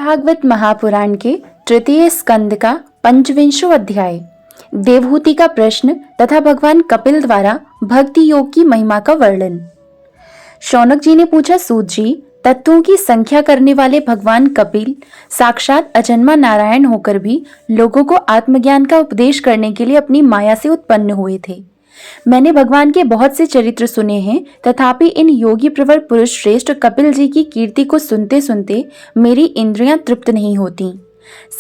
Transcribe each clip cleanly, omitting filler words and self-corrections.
भागवत महापुराण के तृतीय स्कंद का 25वां अध्याय। देवहूति का प्रश्न तथा भगवान कपिल द्वारा भक्ति योग की महिमा का वर्णन। शौनक जी ने पूछा, सूत जी, तत्वों की संख्या करने वाले भगवान कपिल साक्षात अजन्मा नारायण होकर भी लोगों को आत्मज्ञान का उपदेश करने के लिए अपनी माया से उत्पन्न हुए थे। मैंने भगवान के बहुत से चरित्र सुने हैं, तथापि इन योगी प्रवर पुरुष श्रेष्ठ कपिल जी की कीर्ति को सुनते सुनते मेरी इंद्रियां तृप्त नहीं होती।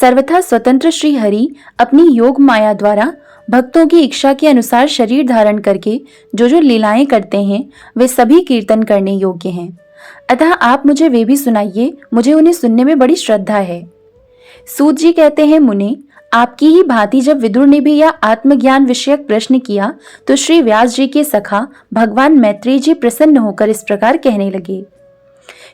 सर्वथा स्वतंत्र श्री हरि अपनी योग माया द्वारा भक्तों की इच्छा के अनुसार शरीर धारण करके जो जो लीलाएं करते हैं वे सभी कीर्तन करने योग्य हैं। अतः आप मुझे वे भी सुनाइए, मुझे उन्हें सुनने में बड़ी श्रद्धा है। सूत जी कहते हैं, मुने, आपकी ही भांति जब विदुर ने भी यह आत्मज्ञान विषयक प्रश्न किया तो श्री व्यास जी के सखा भगवान मैत्रेय जी प्रसन्न होकर इस प्रकार कहने लगे।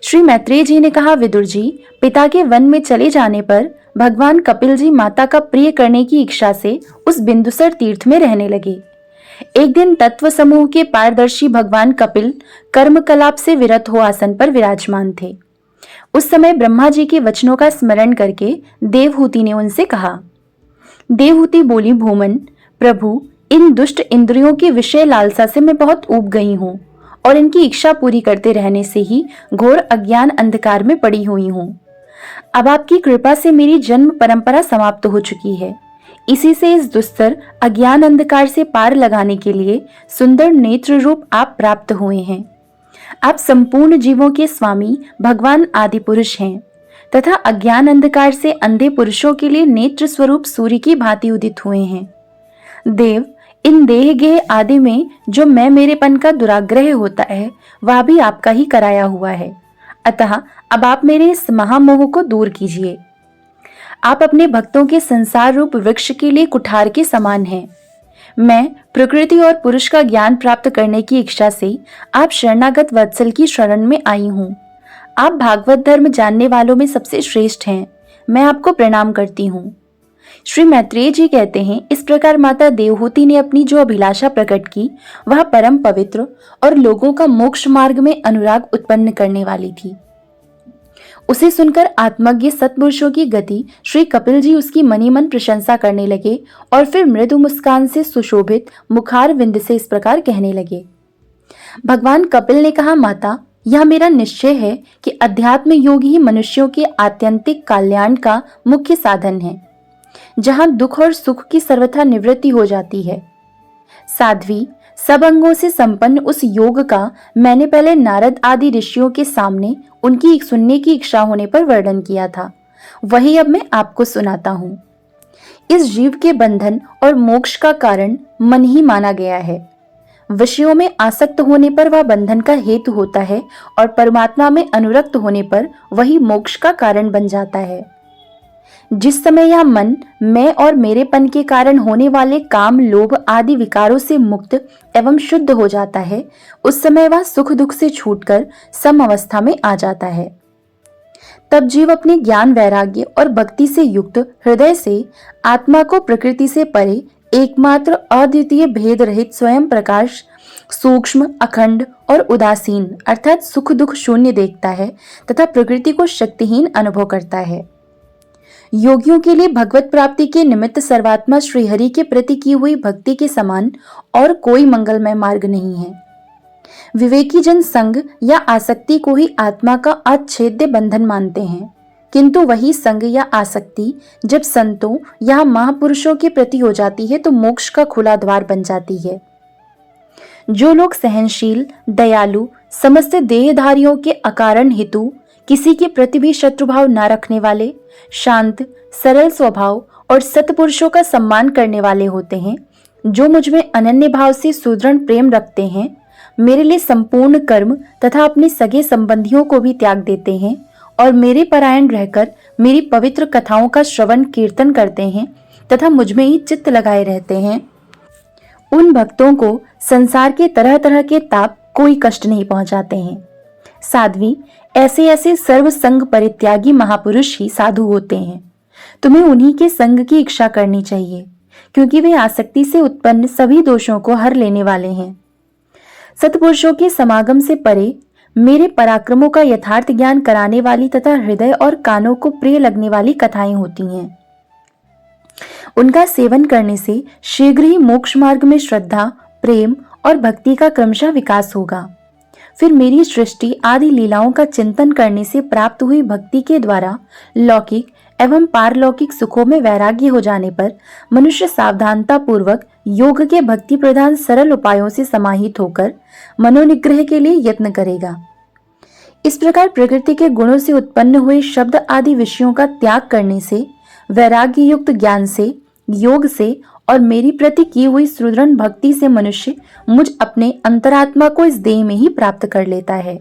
श्री मैत्रेय जी ने कहा, विदुर जी, पिता के वन में चले जाने पर भगवान कपिल जी माता का प्रिय करने की इच्छा से उस बिंदुसर तीर्थ में रहने लगे। एक दिन तत्व समूह के पारदर्शी भगवान कपिल कर्म कलाप से विरत हो आसन पर विराजमान थे। उस समय ब्रह्मा जी के वचनों का स्मरण करके देवहूति ने उनसे कहा। देवहूति बोली, भूमन प्रभु, इन दुष्ट इंद्रियों की विषय लालसा से मैं बहुत ऊब गई हूँ और इनकी इच्छा पूरी करते रहने से ही घोर अज्ञान अंधकार में पड़ी हुई हूँ। अब आपकी कृपा से मेरी जन्म परंपरा समाप्त हो चुकी है। इसी से इस दुस्तर अज्ञान अंधकार से पार लगाने के लिए सुंदर नेत्र रूप आप प्राप्त हुए हैं। आप संपूर्ण जीवों के स्वामी भगवान आदि पुरुष हैं तथा अज्ञान अंधकार से अंधे पुरुषों के लिए नेत्र स्वरूप सूर्य की भांति उदित हुए हैं। देव, इन देह गेह आदि में जो मैं मेरेपन का दुराग्रह होता है वह भी आपका ही कराया हुआ है। अतः अब आप मेरे इस महामोह को दूर कीजिए। आप अपने भक्तों के संसार रूप वृक्ष के लिए कुठार के समान हैं। मैं प्रकृति और पुरुष का ज्ञान प्राप्त करने की इच्छा से आप शरणागत वत्सल की शरण में आई हूँ। आप भागवत धर्म जानने वालों में सबसे श्रेष्ठ हैं। मैं आपको प्रणाम करती हूँ। श्री मैत्रेय जी कहते हैं, इस प्रकार माता देवहूति ने अपनी जो अभिलाषा प्रकट की वह परम पवित्र और लोगों का मोक्ष मार्ग में अनुराग उत्पन्न करने वाली थी। उसे सुनकर आत्मज्ञ सत्पुरुषों की गति श्री कपिल जी उसकी मनी मन प्रशंसा करने लगे और फिर मृदु मुस्कान से सुशोभित मुखार विंद से इस प्रकार कहने लगे। भगवान कपिल ने कहा, माता, यह मेरा निश्चय है कि अध्यात्म योग ही मनुष्यों के आत्यंतिक कल्याण का मुख्य साधन है, जहां दुख और सुख की सर्वथा निवृत्ति हो जाती है। साध्वी, सब अंगों से संपन्न उस योग का मैंने पहले नारद आदि ऋषियों के सामने उनकी सुनने की इच्छा होने पर वर्णन किया था, वही अब मैं आपको सुनाता हूँ। इस जीव के बंधन और मोक्ष का कारण मन ही माना गया है। विषयों में आसक्त होने पर वह बंधन का हेतु होता है और परमात्मा में अनुरक्त होने पर वही मोक्ष का कारण बन जाता है। जिस समय यह मन मैं और मेरेपन के कारण होने वाले काम, लोभ आदि विकारों से मुक्त एवं शुद्ध हो जाता है, उस समय वह सुख दुख से छूटकर सम अवस्था में आ जाता है। तब जीव अपने ज्ञान, वैराग्य और भक्ति से युक्त हृदय से आत्मा को प्रकृति से परे एकमात्र अद्वितीय भेद रहित स्वयं प्रकाश, सूक्ष्म, अखंड और उदासीन अर्थात सुख दुख शून्य देखता है तथा प्रकृति को शक्तिहीन अनुभव करता है। योगियों के लिए भगवत प्राप्ति के निमित्त सर्वात्मा श्रीहरि के प्रति की हुई भक्ति के समान और कोई मंगलमय मार्ग नहीं है। विवेकी जन संग या आसक्ति को ही आत्मा का अच्छेद्य बंधन मानते हैं, किंतु वही संग या आसक्ति जब संतों या महापुरुषों के प्रति हो जाती है तो मोक्ष का खुला द्वार बन जाती है। जो लोग सहनशील, दयालु, समस्त देहधारियों के अकारण हेतु किसी के प्रति भी शत्रुभाव न रखने वाले, शांत, सरल स्वभाव और सत्पुरुषों का सम्मान करने वाले होते हैं, जो मुझ में अनन्य भाव से सुदृढ़ प्रेम रखते हैं, मेरे लिए संपूर्ण कर्म तथा अपने सगे संबंधियों को भी त्याग देते हैं और मेरे परायण रहकर मेरी पवित्र कथाओं का श्रवण कीर्तन करते हैं तथा मुझ में ही चित्त लगाए रहते हैं, उन भक्तों को संसार के तरह तरह के ताप कोई कष्ट नहीं पहुंचाते हैं। साध्वी, ऐसे ऐसे सर्व संग परित्यागी महापुरुष ही साधु होते हैं। तुम्हें उन्हीं के संग की इच्छा करनी चाहिए, क्योंकि वे आसक्ति से उत्पन्न सभी दोषों को हर लेने वाले हैं। सत्पुरुषों के समागम से परे मेरे पराक्रमों का यथार्थ ज्ञान कराने वाली तथा हृदय और कानों को प्रिय लगने वाली कथाएं होती हैं। उनका सेवन करने से शीघ्र ही मोक्ष मार्ग में श्रद्धा, प्रेम और भक्ति का क्रमशः विकास होगा। फिर मेरी सृष्टि आदि लीलाओं का चिंतन करने से प्राप्त हुई भक्ति के द्वारा लौकिक एवं पारलौकिक सुखों में वैराग्य हो जाने पर मनुष्य सावधानता पूर्वक योग के भक्ति प्रधान सरल उपायों से समाहित होकर मनोनिग्रह के लिए यत्न करेगा। इस प्रकार प्रकृति के गुणों से उत्पन्न हुए शब्द आदि विषयों का त्याग करने से, वैराग्य युक्त ज्ञान से, योग से और मेरी प्रति की हुई सुदृढ़ भक्ति से मनुष्य मुझ अपने अंतरात्मा को इस देह में ही प्राप्त कर लेता है।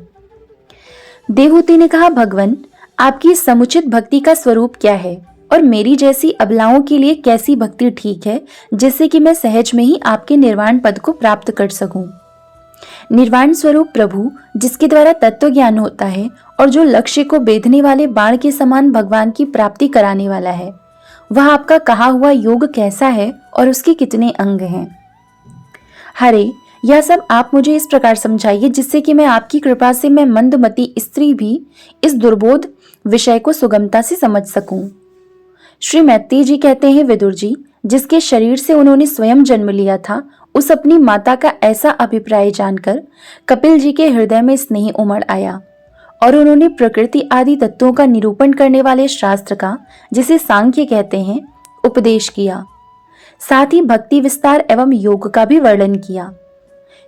देवहूति ने कहा, भगवान, आपकी समुचित भक्ति का स्वरूप क्या है और मेरी जैसी अबलाओं के लिए कैसी भक्ति ठीक है, जिससे कि मैं सहज में ही आपके निर्वाण पद को प्राप्त कर सकूं। निर्वाण स्वरूप प्रभु, जिसके द्वारा तत्व ज्ञान होता है और जो लक्ष्य को बेधने वाले बाण के समान भगवान की प्राप्ति कराने वाला है, वह आपका कहा हुआ योग कैसा है और उसके कितने अंग हैं? हरे, यह सब आप मुझे इस प्रकार समझाइए जिससे कि मैं आपकी कृपा से मैं मंदमती स्त्री भी इस दुर्बोध विषय को सुगमता से समझ सकूं। श्री मैत्रेय जी कहते हैं, विदुर जी, जिसके शरीर से उन्होंने स्वयं जन्म लिया था, उस अपनी माता का ऐसा अभिप्राय जानकर कपिल जी के हृदय में स्नेह उमड़ आया और उन्होंने प्रकृति आदि तत्वों का निरूपण करने वाले शास्त्र का, जिसे सांख्य कहते हैं, उपदेश किया। साथ ही भक्ति विस्तार एवं योग का भी वर्णन किया।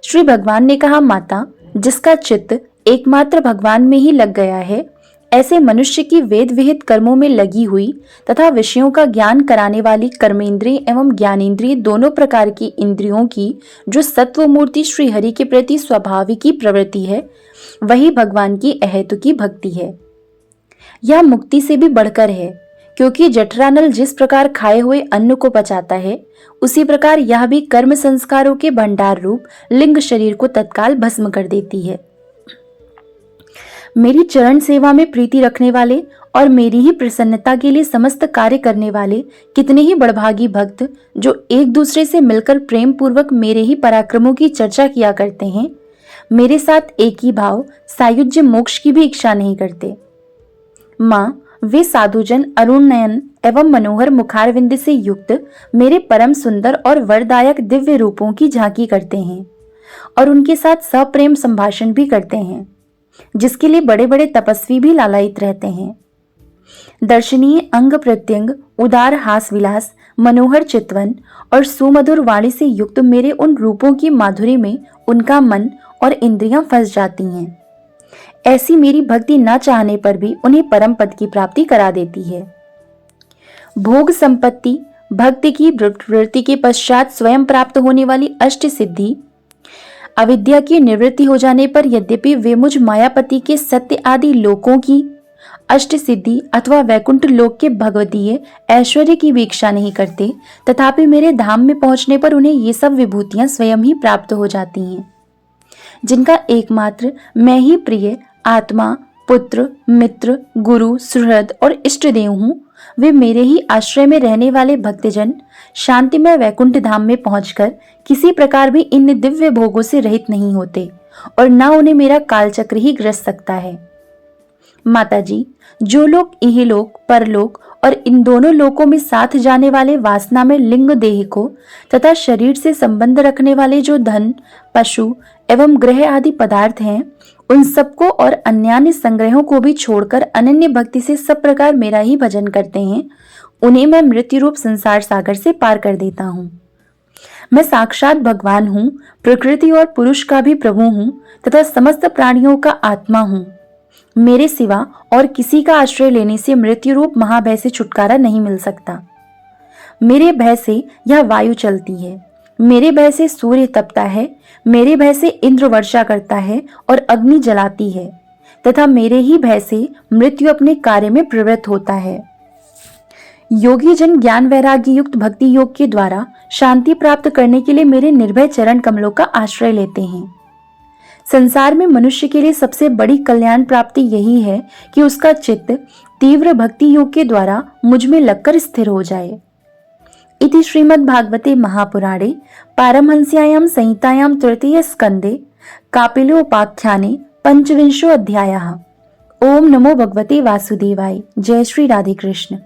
श्री भगवान ने कहा, माता, जिसका चित्त एकमात्र भगवान में ही लग गया है, ऐसे मनुष्य की वेद विहित कर्मों में लगी हुई तथा विषयों का ज्ञान कराने वाली कर्मेंद्रिय एवं ज्ञानेंद्रिय दोनों प्रकार की इंद्रियों की जो सत्व मूर्ति श्री हरि के प्रति स्वाभाविक प्रवृत्ति है, वही भगवान की अहेतुकी भक्ति है। यह मुक्ति से भी बढ़कर है, क्योंकि जठरानल जिस प्रकार खाए हुए अन्न को पचाता है, उसी प्रकार यह भी कर्म संस्कारों के भंडार रूप लिंग शरीर को तत्काल भस्म कर देती है। मेरी चरण सेवा में प्रीति रखने वाले और मेरी ही प्रसन्नता के लिए समस्त कार्य करने वाले कितने ही बड़भागी भक्त, जो एक दूसरे से मिलकर प्रेम पूर्वक मेरे ही पराक्रमों की चर्चा किया करते हैं, मेरे साथ एक ही भाव सायुज्य मोक्ष की भी इच्छा नहीं करते। माँ, वे साधुजन अरुण नयन एवं मनोहर मुखारविंद से युक्त मेरे परम सुंदर और वरदायक दिव्य रूपों की झांकी करते हैं और उनके साथ सप्रेम संभाषण भी करते हैं, जिसके लिए बड़े बड़े तपस्वी भी लालायित रहते हैं। दर्शनीय अंग प्रत्यंग, उदार हास विलास, मनोहर चितवन और सुमधुर वाणी से युक्त मेरे उन रूपों की माधुरी में उनका मन और इंद्रियां फंस जाती हैं। ऐसी मेरी भक्ति न चाहने पर भी उन्हें परम पद की प्राप्ति करा देती है। भोग संपत्ति, भक्ति की वृत्ति के पश्चात स्वयं प्राप्त होने वाली अष्ट सिद्धि, अविद्या की निवृत्ति हो जाने पर यद्यपि वे मुझ मायापति के सत्य आदि लोकों की अष्ट सिद्धि अथवा वैकुंठ लोक के भगवतीय ऐश्वर्य की भी इच्छा नहीं करते, तथापि मेरे धाम में पहुंचने पर उन्हें ये सब विभूतियां स्वयं ही प्राप्त हो जाती हैं, जिनका एकमात्र मैं ही प्रिय आत्मा, पुत्र, मित्र, गुरु, सुहृद और इष्टदेव हूँ। वे मेरे ही आश्रय में रहने वाले भक्तजन शांतिमय वैकुंठ धाम में पहुंचकर किसी प्रकार भी इन दिव्य भोगों से रहित नहीं होते और न उन्हें मेरा कालचक्र ही ग्रस सकता है। माताजी, जो लोग इहलोक, परलोक और इन दोनों लोकों में साथ जाने वाले वासना में लिंग देह को तथा शरीर से संबंध रखने वाले जो धन, पशु एवं ग्रह आदि पदार्थ हैं, उन सबको और अन्यान्य संग्रहों को भी छोड़कर अनन्य भक्ति से सब प्रकार मेरा ही भजन करते हैं, उन्हें मैं मृत्यु रूप संसार सागर से पार कर देता हूँ। मैं साक्षात भगवान हूँ, प्रकृति और पुरुष का भी प्रभु हूँ तथा समस्त प्राणियों का आत्मा हूँ। मेरे सिवा और किसी का आश्रय लेने से मृत्यु रूप महाभय से छुटकारा नहीं मिल सकता। मेरे भय से यह वायु चलती है, मेरे भय से सूर्य तपता है, मेरे भय से इंद्र वर्षा करता है और अग्नि जलाती है, तथा मेरे ही भय से मृत्यु अपने कार्य में प्रवृत्त होता है। योगी जन ज्ञान वैराग्य युक्त भक्ति योग के द्वारा शांति प्राप्त करने के लिए मेरे निर्भय चरण कमलों का आश्रय लेते हैं। संसार में मनुष्य के लिए सबसे बड़ी कल्याण प्राप्ति यही है कि उसका चित्त तीव्र भक्ति योग के द्वारा मुझ में लगकर स्थिर हो जाए। इति श्रीमद् भागवते महापुराणे पारमहंस्यायां संहितायां तृतीय स्कंदे कापिलोपाख्याने पंचविंशो अध्यायः। ओम नमो भगवते वासुदेवाय। जय श्री राधे कृष्ण।